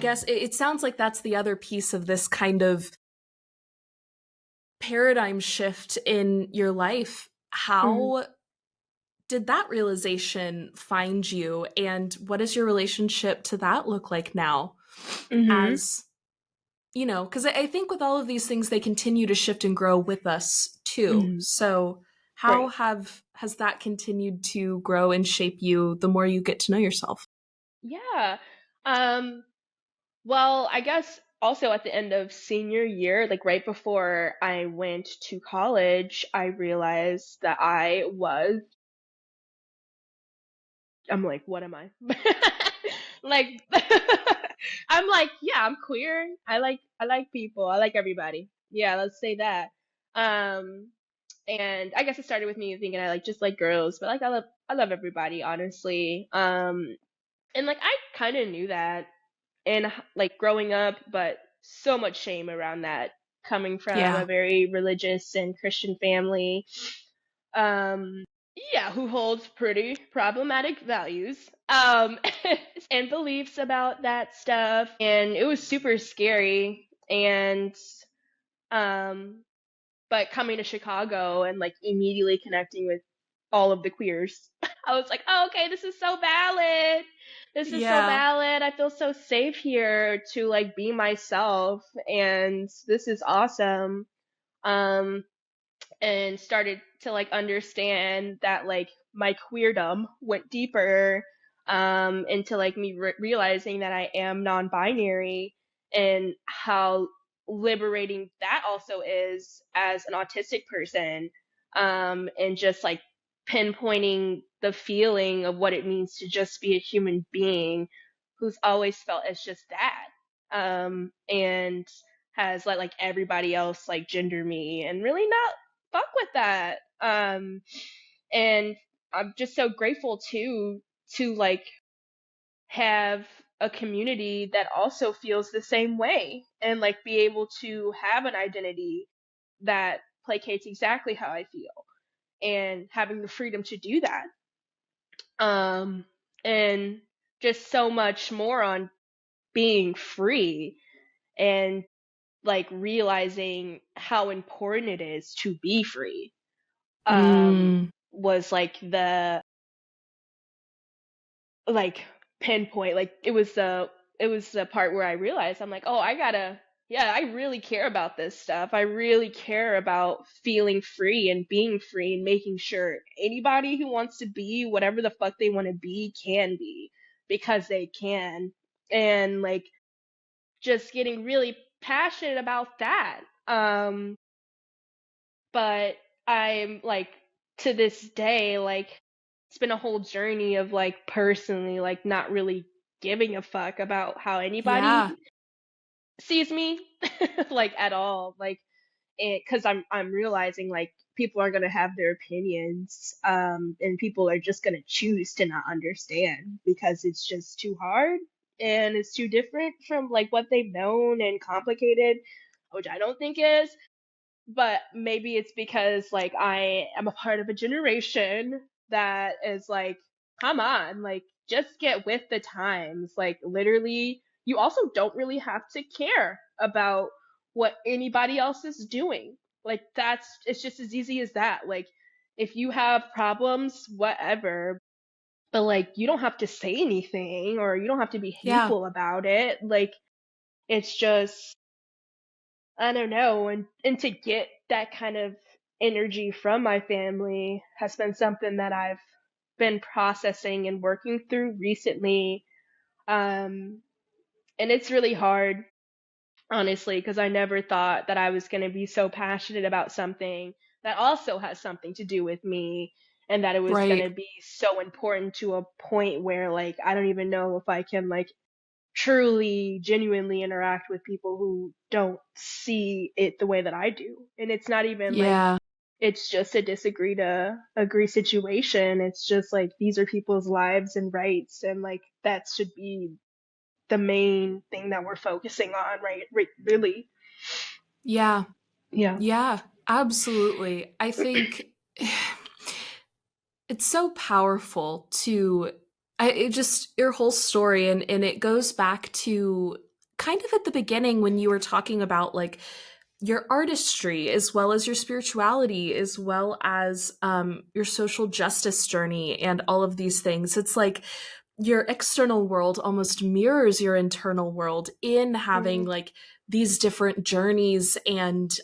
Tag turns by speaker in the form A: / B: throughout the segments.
A: guess it sounds like that's the other piece of this kind of paradigm shift in your life. How did that realization find you, and what does your relationship to that look like now? As because I think with all of these things, they continue to shift and grow with us too. So how has that continued to grow and shape you the more you get to know yourself?
B: Yeah. Well, I guess also at the end of senior year, like right before I went to college, I realized that I'm like, what am I? Like, I'm like, yeah, I'm queer. I like people. I like everybody. Yeah, let's say that. Um, and I guess it started with me thinking I just like girls, but like I love everybody, honestly. And like I kind of knew that and like growing up, but so much shame around that coming from a
A: Yeah.
B: very religious and Christian family. Um, yeah, who holds pretty problematic values and beliefs about that stuff. And it was super scary. And um, but coming to Chicago and like immediately connecting with all of the queers, I was like, oh, okay, this is so valid. This is so
A: Yeah.
B: valid. I feel so safe here to like be myself, and this is awesome. Um, and started to like understand that like my queerdom went deeper into like me realizing that I am non-binary and how liberating that also is as an autistic person, and just like pinpointing the feeling of what it means to just be a human being who's always felt as just that, and has let like everybody else like gender me and really not fuck with that. And I'm just so grateful too to like have a community that also feels the same way and like be able to have an identity that placates exactly how I feel and having the freedom to do that. And just so much more on being free and like realizing how important it is to be free,
A: Mm.
B: was like the like pinpoint, like it was the part where I realized I'm like, oh, yeah, I really care about this stuff. I really care about feeling free and being free and making sure anybody who wants to be whatever the fuck they want to be can be because they can. And like just getting really passionate about that. But I'm like to this day, like it's been a whole journey of like personally like not really giving a fuck about how anybody
A: Yeah.
B: sees me like at all, like because I'm realizing like people are gonna have their opinions, and people are just gonna choose to not understand because it's just too hard and it's too different from like what they've known and complicated, which I don't think is. But maybe it's because like I am a part of a generation that is like, come on, like just get with the times. Like literally, you also don't really have to care about what anybody else is doing. Like it's just as easy as that. Like if you have problems, whatever, but like you don't have to say anything or you don't have to be
A: Yeah.
B: hateful about it. Like it's just, I don't know, and to get that kind of energy from my family has been something that I've been processing and working through recently. Um, and it's really hard, honestly, because I never thought that I was going to be so passionate about something that also has something to do with me, and that it was going
A: Right.
B: to be so important to a point where like I don't even know if I can like truly genuinely interact with people who don't see it the way that I do. And it's not even like
A: Yeah.
B: it's just a disagree to agree situation. It's just like these are people's lives and rights, and like that should be the main thing that we're focusing on, right, really.
A: Yeah.
B: Yeah.
A: Yeah. Absolutely. I think it's so powerful to it just your whole story, and it goes back to kind of at the beginning when you were talking about like your artistry as well as your spirituality as well as your social justice journey and all of these things, it's like your external world almost mirrors your internal world in having
B: Mhm.
A: like these different journeys and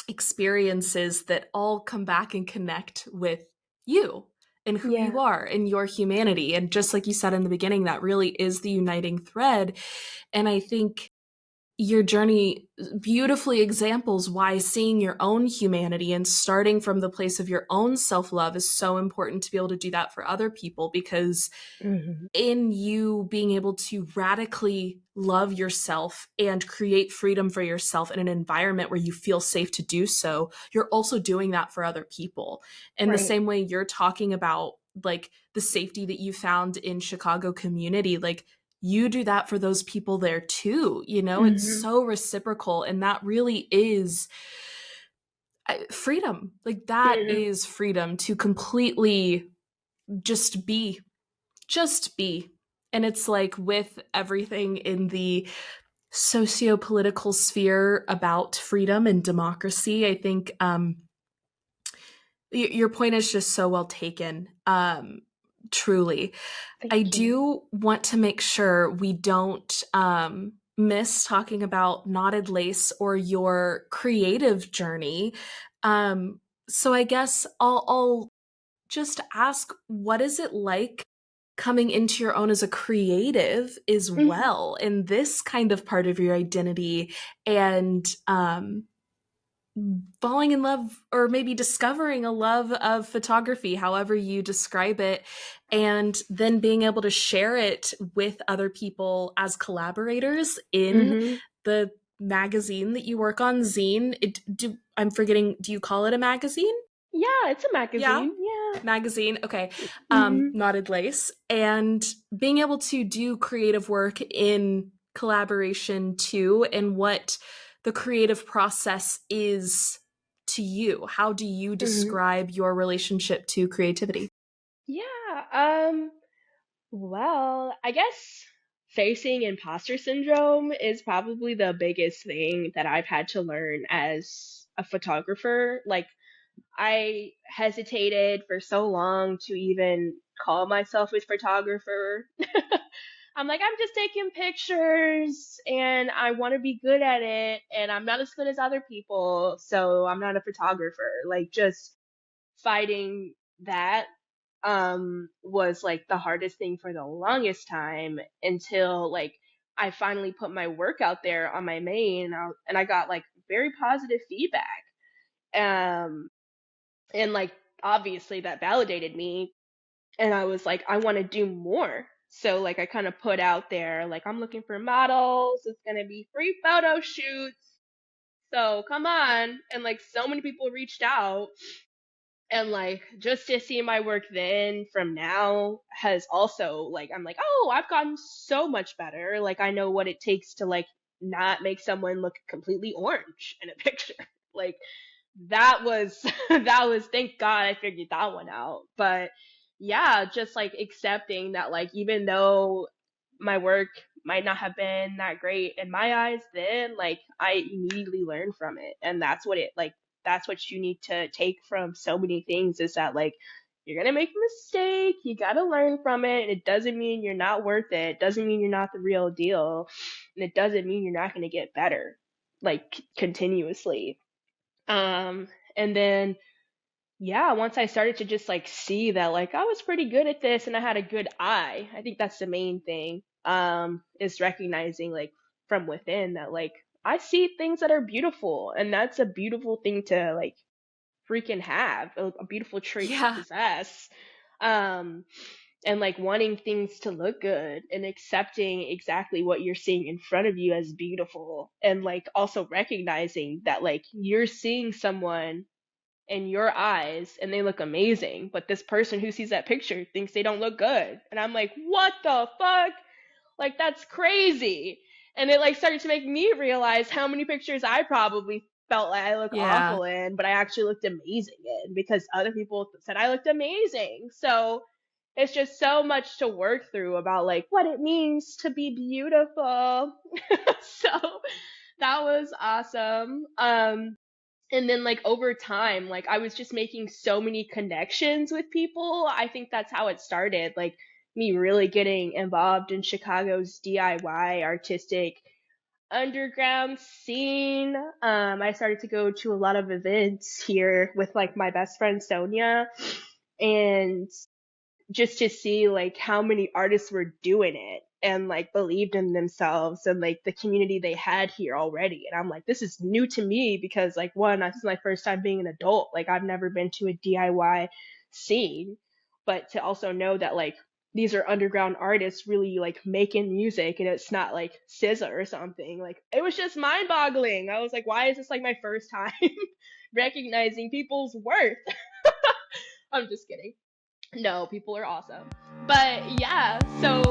A: experiences that all come back and connect with you and who you
B: Yeah.
A: are and your humanity. And just like you said in the beginning, that really is the uniting thread. And I think your journey beautifully examples why seeing your own humanity and starting from the place of your own self love is so important to be able to do that for other people, because
B: Mhm.
A: in you being able to radically love yourself and create freedom for yourself in an environment where you feel safe to do so, you're also doing that for other people. In the
B: Right.
A: same way you're talking about like the safety that you found in Chicago community, like you do that for those people there too. You know, it's
B: Mhm.
A: so reciprocal. And that really is freedom. Like that
B: Mhm.
A: is freedom to completely just be just be. And it's like with everything in the socio-political sphere about freedom and democracy, I think your point is just so well taken. Truly. I
B: Thank you.
A: do want to make sure we don't miss talking about knotted lace or your creative journey. Um, so I guess I'll just ask, what is it like coming into your own as a creative as
B: Mhm.
A: well in this kind of part of your identity, and falling in love or maybe discovering a love of photography, however you describe it, and then being able to share it with other people as collaborators in
B: Mhm.
A: the magazine that you work on, zine. I'm forgetting, do you call it a magazine?
B: Yeah, it's a
A: Yeah,
B: magazine. Yeah.
A: magazine. Okay.
B: Mhm.
A: Knotted lace. And being able to do creative work in collaboration too, and what the creative process is to you. How do you
B: Mhm.
A: describe your relationship to creativity?
B: Yeah. Well, I guess facing imposter syndrome is probably the biggest thing that I've had to learn as a photographer. Like, I hesitated for so long to even call myself a photographer. I'm like, I'm just taking pictures and I want to be good at it, and I'm not as good as other people, so I'm not a photographer. Like, just fighting that was like the hardest thing for the longest time until like I finally put my work out there on my main, and I got like very positive feedback. And like obviously that validated me, and I was like I want to do more. So like I kind of put out there like I'm looking for models. It's going to be free photo shoots. So come on. And like so many people reached out, and like just to see my work then from now has also like I'm like, oh, I've gotten so much better. Like I know what it takes to like not make someone look completely orange in a picture. Like that was that was, thank God I figured that one out. But yeah, just like accepting that like even though my work might not have been that great in my eyes then, like I immediately learned from it. And that's what it like that's what you need to take from so many things, is that like you're gonna make a mistake, you gotta learn from it, and it doesn't mean you're not worth it. It doesn't mean you're not the real deal, and it doesn't mean you're not gonna get better like continuously. Um, and then yeah, once I started to just like see that like I was pretty good at this and I had a good eye, I think that's the main thing. Is recognizing like from within that like I see things that are beautiful, and that's a beautiful thing to like freaking have, a beautiful trait to
A: Yeah.
B: possess. Um, and like wanting things to look good and accepting exactly what you're seeing in front of you as beautiful, and like also recognizing that like you're seeing someone in your eyes and they look amazing, but this person who sees that picture thinks they don't look good. And I'm like, what the fuck? Like, that's crazy. And it like started to make me realize how many pictures I probably felt like I look
A: Yeah.
B: awful in, but I actually looked amazing in because other people said I looked amazing. So it's just so much to work through about like what it means to be beautiful. So that was awesome. And then like over time, like I was just making so many connections with people. I think that's how it started. Like me really getting involved in Chicago's DIY artistic underground scene. I started to go to a lot of events here with like my best friend Sonia, and just to see like how many artists were doing it and like believed in themselves and like the community they had here already. And I'm like, this is new to me because like one, this is my first time being an adult. Like I've never been to a DIY scene, but to also know that like these are underground artists really like making music and it's not like SZA or something. Like it was just mind boggling. I was like, why is this like my first time recognizing people's worth? I'm just kidding. No, people are awesome. But yeah, so